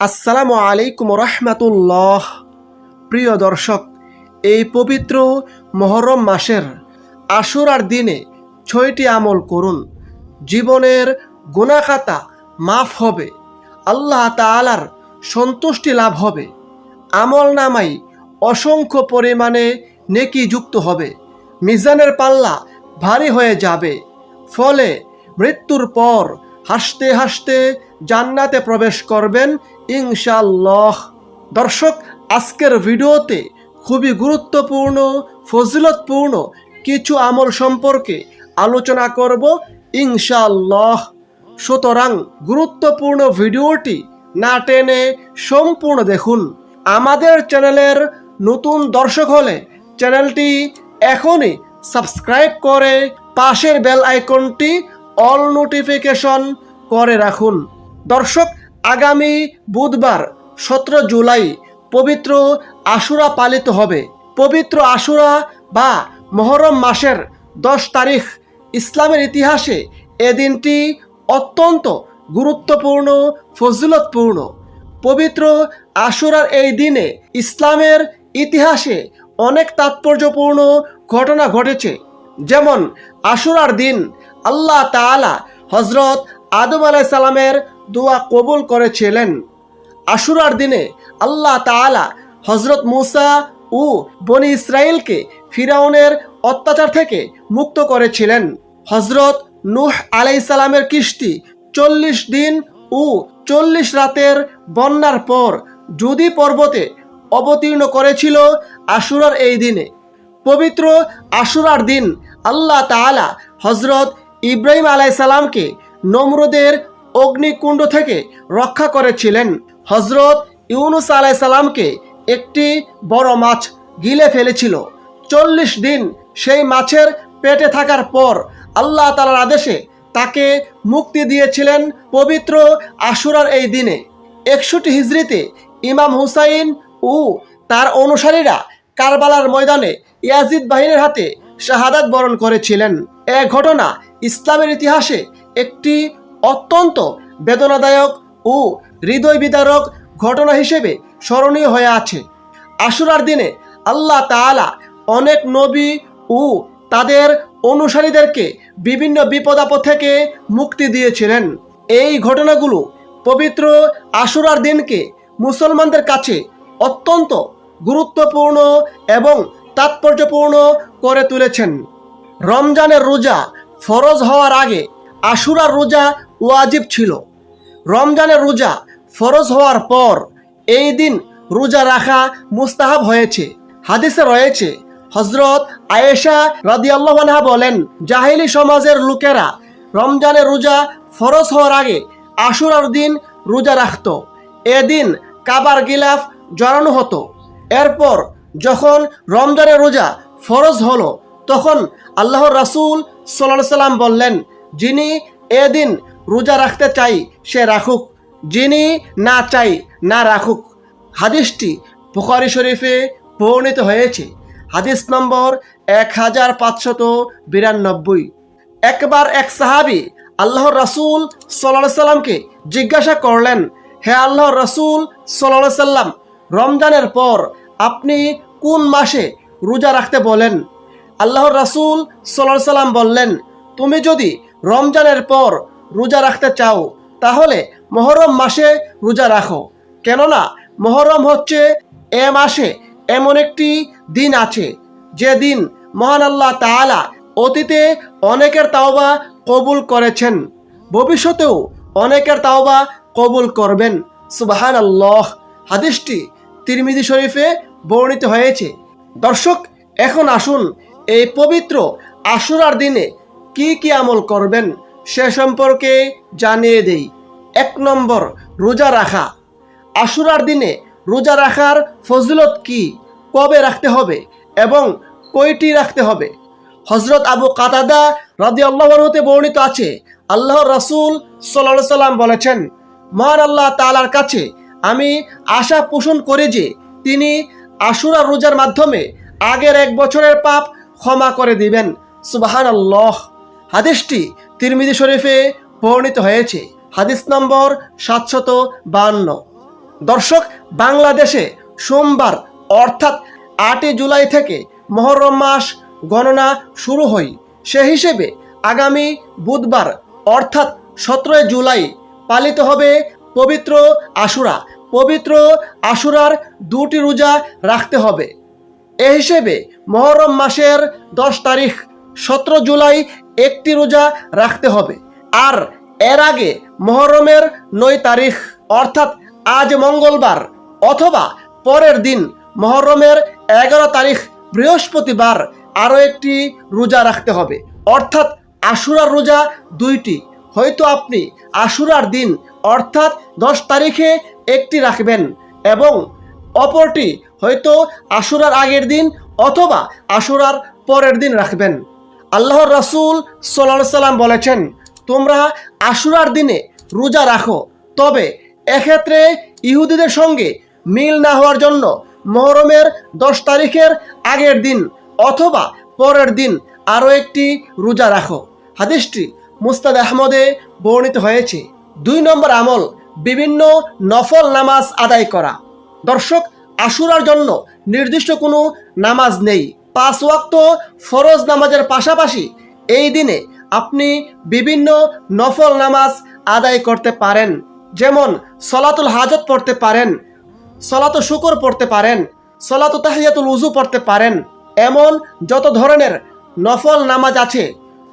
আসসালামু আলাইকুম রহমাতুল্লাহ। প্রিয় দর্শক, এই পবিত্র মুহররম মাসের আশুরার দিনে 6টি আমল করুন। জীবনের গুনাহ খাতা মাফ হবে, আল্লাহ তাআলার সন্তুষ্টি লাভ হবে, আমল নামাই অসংখ্য পরিমাণে নেকি যুক্ত হবে, মিজানের পাল্লা ভারী হয়ে যাবে, ফলে মৃত্যুর পর হাসতে হাসতে জান্নাতে প্রবেশ করবেন ইনশাআল্লাহ। দর্শক, আজকের ভিডিওতে খুবই গুরুত্বপূর্ণ ফজিলতপূর্ণ কিছু আমল সম্পর্কে আলোচনা করব ইনশাআল্লাহ। সুতরাং গুরুত্বপূর্ণ ভিডিওটি না টেনে সম্পূর্ণ দেখুন। আমাদের চ্যানেলের নতুন দর্শক হলে চ্যানেলটি এখনই সাবস্ক্রাইব করে পাশের বেল আইকনটি অল নোটিফিকেশন করে রাখুন। দর্শক, আগামী বুধবার 17 জুলাই পবিত্র আশুরা পালিত হবে। পবিত্র আশুরা বা মুহররম মাসের 10 তারিখ ইসলামের ইতিহাসে এ দিনটি অত্যন্ত গুরুত্বপূর্ণ ফজিলতপূর্ণ। পবিত্র আশুরার এই দিনে ইসলামের ইতিহাসে অনেক তাৎপর্যপূর্ণ ঘটনা ঘটেছে। যেমন আশুরার দিন আল্লাহ তাআলা হযরত আদম আলাইহিস সালামের দোয়া কবুল করেছিলেন। আশুরার দিনে আল্লাহ তাআলা হযরত মুসা ও বনি ইসরাইলকে ফিরাউনের অত্যাচার থেকে মুক্ত করেছিলেন। হযরত নূহ আলাইহিস সালামের কিস্তি 40 দিন ও 40 রাতের বন্যার পর জুদি পর্বতে অবতীর্ণ করেছিল আশুরার এই দিনে। পবিত্র আশুরার দিন আল্লাহ তাআলা হযরত ইব্রাহিম আলাইহিস সালামকে নমরুদের অগ্নিকুণ্ড থেকে রক্ষা করেছিলেন। হযরত ইউনুস আলাইহিস সালামকে একটি বড় মাছ গিলে ফেলেছিল। 40 দিন সেই মাছের পেটে থাকার পর আল্লাহ তাআলার আদেশে তাকে মুক্তি দিয়েছিলেন পবিত্র আশুরার এই দিনে। 61 হিজরিতে ইমাম হুসাইন ও তার অনুসারীরা কারবালার ময়দানে ইয়াজিদ বাহিনীর হাতে শাহাদাত বরণ করেছিলেন। এ ঘটনা ইসলামের ইতিহাসে একটি অত্যন্ত বেদনাদায়ক ও হৃদয় বিদারক ঘটনা হিসেবে স্মরণীয় হয়ে আছে। আশুরার দিনে আল্লাহ তাআলা অনেক নবী ও তাদের অনুসারীদেরকে বিভিন্ন বিপদ আপদ থেকে মুক্তি দিয়েছিলেন। এই ঘটনাগুলো পবিত্র আশুরার দিনকে মুসলমানদের কাছে অত্যন্ত গুরুত্বপূর্ণ এবং তাৎপর্যপূর্ণ করে তুলেছেন। রমজানের রোজা ফরজ হওয়ার আগে আশুরার রোজা ওয়াজিব ছিল। রমজানের রোজা ফরজ হওয়ার পর এই দিন রোজা রাখা মুস্তাহাব হয়েছে। হাদিসে রয়েছে, হযরত আয়েশা রাদিয়াল্লাহু আনহা বলেন, জাহিলি সমাজের লোকেরা রমজানের রোজা ফরজ হওয়ার আগে আশুরার দিন রোজা রাখত। এদিন কাবার গিলাফ জড়ানো হতো। এরপর যখন রমজানের রোজা ফরজ হলো তখন আল্লাহর রাসূল সাল্লাল্লাহু আলাইহি সাল্লাম বললেন, যিনি এদিন রোজা রাখতে চাই সে রাখুক, যিনি না চাই না রাখুক। হাদিসটি বুখারী শরীফে বর্ণিত হয়েছে। হাদিস নম্বর 1592। একবার এক সাহাবী আল্লাহর রাসূল সাল্লাল্লাহু আলাইহি সাল্লামকে জিজ্ঞাসা করলেন, হে আল্লাহর রাসূল সাল্লাল্লাহু আলাইহি সাল্লাম, রমজানের পর আপনি কোন মাসে রোজা রাখতে বলেন? আল্লাহর রাসূল সাল্লাল্লাহু আলাইহি সাল্লাম বললেন, তুমি যদি রমজানের পর রোজা রাখতে চাও তাহলে মুহররম মাসে রোজা রাখো, কেননা মুহররম হচ্ছে এ মাসে এমন একটি দিন আছে যে দিন মহান আল্লাহ তাআলা অতীতে অনেকের তাওবা কবুল করেছেন, ভবিষ্যতেও অনেকের তাওবা কবুল করবেন। সুবহানাল্লাহ। হাদিসটি তিরমিজি শরীফে বর্ণিত হয়েছে। দর্শক, এখন আসুন এই পবিত্র আশুরার দিনে কি কি আমল করবেন সে সম্পর্কে জানিয়ে দেই। 1 নম্বর, রোজা রাখা। আশুরার দিনে রোজা রাখার ফজিলত কি, কবে রাখতে হবে এবং কয়টি রাখতে হবে? হযরত আবু কাতাদা রাদিয়াল্লাহু আনহু হতে বর্ণিত আছে, আল্লাহর রাসূল সাল্লাল্লাহু আলাইহি সাল্লাম বলেছেন, মহান আল্লাহ তাআলার কাছে আমি আশা পোষণ করি যে তিনি আশুরা রোজার মাধ্যমে আগের 1 বছরের পাপ ক্ষমা করে দিবেন। সুবহানাল্লাহ। হাদিসটি তিরমিজি শরীফে বর্ণিত হয়েছে। হাদিস নম্বর 752। দর্শক, বাংলাদেশে সোমবার অর্থাৎ 8 জুলাই থেকে মুহররম মাস গণনা শুরু হয়। সে হিসেবে আগামী বুধবার অর্থাৎ 17 জুলাই পালিত হবে পবিত্র আশুরা। পবিত্র আশুরার 2টি রোজা রাখতে হবে। এ হিসেবে মুহররম মাসের 10 তারিখ 17 জুলাই একটি রোজা রাখতে হবে। আর এর আগে মুহররমের 9 তারিখ অর্থাৎ আজ মঙ্গলবার অথবা পরের দিন মুহররমের 11 তারিখ বৃহস্পতিবার আরও একটি রোজা রাখতে হবে। অর্থাৎ আশুরার রোজা 2টি। হয়তো আপনি আশুরার দিন অর্থাৎ 10 তারিখে একটি রাখবেন এবং অপরটি হয়তো আশুরার আগের দিন অথবা আশুরার পরের দিন রাখবেন। আল্লাহর রাসূল সাল্লাল্লাহু আলাইহি সাল্লাম বলেছেন, তোমরা আশুরার দিনে রোজা রাখো, তবে এক্ষেত্রে ইহুদিদের সঙ্গে মিল না হওয়ার জন্য মুহররমের 10 তারিখের আগের দিন অথবা পরের দিন আরও একটি রোজা রাখো। হাদিসটি মুসনাদ আহমদে বর্ণিত হয়েছে। 2 নম্বর আমল, বিভিন্ন নফল নামাজ আদায় করা। দর্শক, আশুরার জন্য নির্দিষ্ট কোনো নামাজ নেই। 5 ওয়াক্ত ফরজ নামাজের পাশাপাশি এই দিনে আপনি বিভিন্ন নফল নামাজ আদায় করতে পারেন। যেমন সলাতুল হাজত পড়তে পারেন, সলাতুল শুকর পড়তে পারেন, সলাতুল তাহিয়াতুল উযু পড়তে পারেন। এমন যত ধরনের নফল নামাজ আছে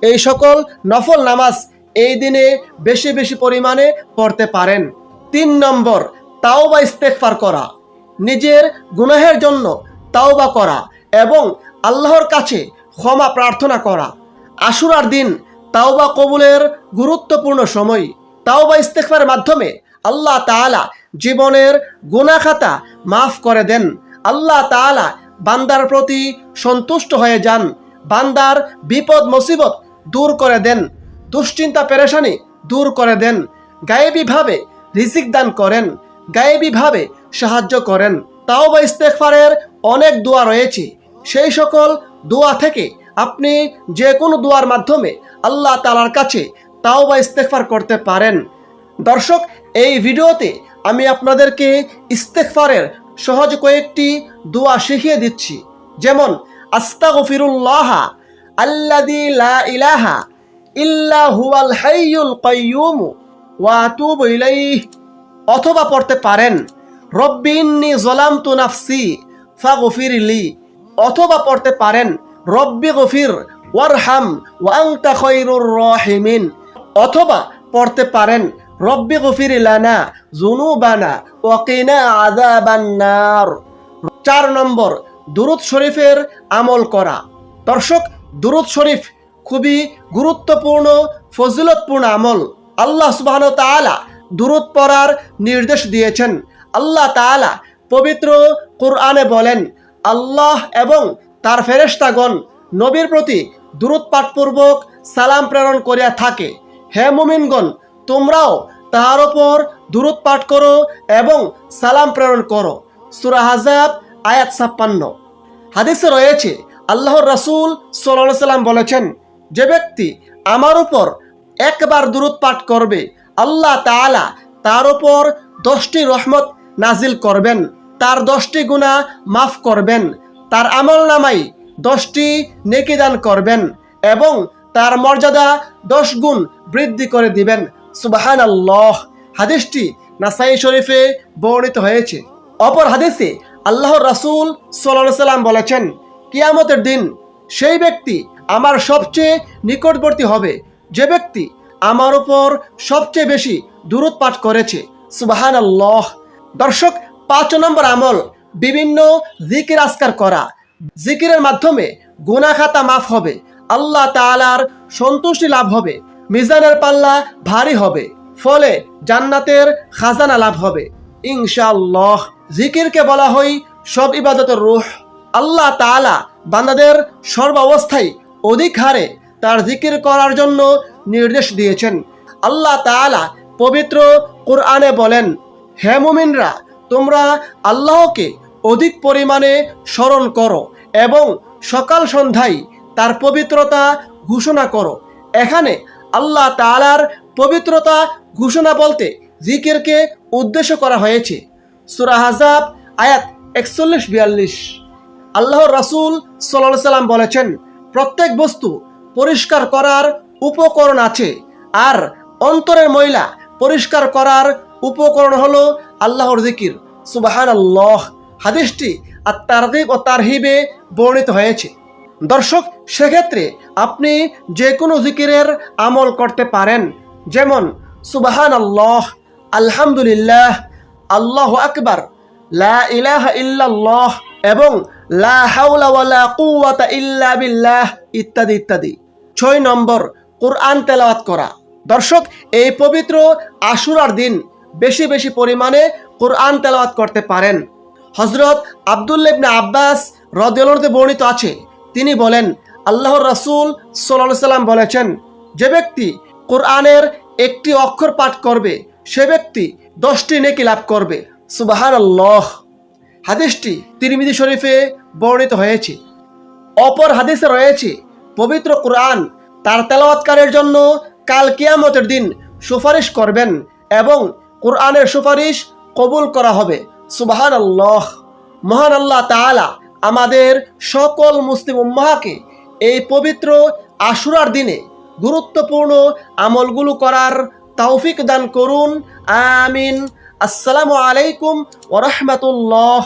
এই সকল নফল নামাজ এই দিনে বেশি বেশি পরিমাণে পড়তে পারেন। 3 নম্বর, তাওবা ইস্তেগফার করা। নিজের গুনাহের জন্য তাওবা করা এবং আল্লাহর কাছে ক্ষমা প্রার্থনা করা। আশুরার দিন তাওবা কবুলের গুরুত্বপূর্ণ সময়। তাওবা ইস্তেগফারের মাধ্যমে আল্লাহ তাআলা জীবনের গুনাহ খাতা মাফ করে দেন। আল্লাহ তাআলা বান্দার প্রতি সন্তুষ্ট হয়ে যান, বান্দার বিপদ মুসিবত দূর করে দেন, দুশ্চিন্তা পেরেশানি দূর করে দেন, গায়েবীভাবে রিজিক দান করেন, গায়েবীভাবে সাহায্য করেন। তাওবা ইস্তেগফারের অনেক দোয়া রয়েছে। সেই সকল দোয়া থেকে আপনি যে কোনো দোয়ার মাধ্যমে আল্লাহ তাআলার কাছে তাওবা ইস্তেগফার করতে পারেন। দর্শক, এই ভিডিওতে আমি আপনাদেরকে ইস্তেগফারের সহজ কয়েকটি দোয়া শিখিয়ে দিচ্ছি। যেমন আস্তাগফিরুল্লাহ আল্লাযী লা ইলাহা ইল্লা হুয়াল হাইয়ুল কাইয়্যুম ওয়া আতুবু ইলাইহি। অথবা পড়তে পারেন রব্বি ইন্নী যালামতু নাফসি ফাগফিরলি। অথবা পড়তে পারেন রব্বি গফির ওয়ারহাম ওয়া আনতা খায়রুর রাহিমিন। অথবা পড়তে পারেন রব্বি গফির লানা যুনুবানা ওয়া কিনা আযাবান নার। 4 নম্বর, দুরূদ শরীফের আমল করা। দর্শক, দুরূদ শরীফ খুবই গুরুত্বপূর্ণ ফজিলতপূর্ণ আমল। আল্লাহ সুবহানাহু ওয়া তাআলা দুরূদ পড়ার নির্দেশ দিয়েছেন। আল্লাহ তাআলা পবিত্র কোরআনে বলেন, আল্লাহ এবং তার ফেরেশতাগণ নবীর প্রতি দুরূদ পাঠপূর্বক সালাম প্রেরণ করিয়া থাকে। হে মুমিনগণ, তোমরাও তাহার ওপর দুরূদ পাঠ করো এবং সালাম প্রেরণ করো। সূরা আহজাব আয়াত 56। হাদিসে রয়েছে আল্লাহর রাসূল সাল্লাল্লাহু আলাইহি সাল্লাম বলেছেন, যে ব্যক্তি আমার উপর একবার দুরূদ পাঠ করবে আল্লাহ তাআলা তার উপর 10টি রহমত নাজিল করবেন, তার 10টি গুনাহ মাফ করবেন, তার আমলনামায় 10টি নেকি দান করবেন এবং তার মর্যাদা 10 গুণ বৃদ্ধি করে দিবেন। সুবহানাল্লাহ। হাদিসটি নাসাই শরীফে বর্ণিত হয়েছে। অপর হাদিসে আল্লাহর রাসূল সাল্লাল্লাহু আলাইহি সাল্লাম বলেছেন, কিয়ামতের দিন সেই ব্যক্তি আমার সবচেয়ে নিকটবর্তী হবে যে ব্যক্তি আমার উপর সবচেয়ে বেশি দুরূদ পাঠ করেছে। সুবহানাল্লাহ। দর্শক, 5 নম্বর আমল, বিভিন্ন জিকির আজকার করা। জিকিরের মাধ্যমে গুনাহ খাতা মাফ হবে, আল্লাহ তাআলার সন্তুষ্টি লাভ হবে, মিজানের পাল্লা ভারী হবে, ফলে জান্নাতের খাজানা লাভ হবে ইনশাআল্লাহ। জিকিরকে বলা হয় সব ইবাদতের রূহ। আল্লাহ তাআলা বান্দাদের সর্বাবস্থায় অধিক হারে তার জিকির করার জন্য নির্দেশ দিয়েছেন। আল্লাহ তাআলা পবিত্র কোরআনে বলেন, হে মুমিনরা, তোমরা আল্লাহকে অধিক পরিমাণে স্মরণ করো এবং সকাল সন্ধ্যায় তার পবিত্রতা ঘোষণা করো। এখানে আল্লাহ তাআলার পবিত্রতা ঘোষণা বলতে জিকিরকে উদ্দেশ্য করা হয়েছে। সূরা আহজাব আয়াত 41-42। আল্লাহর রাসূল সাল্লাল্লাহু আলাইহি সাল্লাম বলেছেন, প্রত্যেক বস্তু পরিষ্কার করার উপকরণ আছে, আর অন্তরের ময়লা পরিষ্কার করার উপকরণ হলো আল্লাহর জিকির। সুবহানাল্লাহ। হাদিসটি আত-তারগীব ও তারহিবে বর্ণিত হয়েছে। দর্শক, সেক্ষেত্রে আপনি যে কোনো জিকিরের আমল করতে পারেন, যেমন সুবহানাল্লাহ, আলহামদুলিল্লাহ, আল্লাহু আকবার, লা ইলাহা ইল্লাল্লাহ এবং লা হাওলা ওয়ালা কুওয়াতা ইল্লা বিল্লাহ ইত্যাদি ইত্যাদি। 6 নম্বর, কোরআন তেলাওয়াত করা। দর্শক, এই পবিত্র আশুরার দিন বেশি বেশি পরিমাণে কোরআন তেলাওয়াত করতে পারেন। হযরত আব্দুল্লাহ ইবনে আব্বাস রাদিয়াল্লাহু আনহু বর্ণিত আছে, তিনি বলেন, আল্লাহর রাসূল সাল্লাল্লাহু আলাইহি সাল্লাম বলেছেন, যে ব্যক্তি কোরআনের একটি অক্ষর পাঠ করবে সে ব্যক্তি 10টি নেকি লাভ করবে। সুবহানাল্লাহ। হাদিসটি তিরমিজি শরীফে বর্ণিত হয়েছে। অপর হাদিসে রয়েছে, পবিত্র কোরআন তার তেলাওয়াতকারীর জন্য কাল কিয়ামতের দিন সুপারিশ করবেন এবং কোরআনের সুপারিশ কবুল করা হবে। সুবহানাল্লাহ। মহান আল্লাহ তাআলা আমাদের সকল মুসলিম উম্মাহকে এই পবিত্র আশুরার দিনে গুরুত্বপূর্ণ আমলগুলো করার তৌফিক দান করুন। আমিন। আসসালামু আলাইকুম ওয়া রাহমাতুল্লাহ।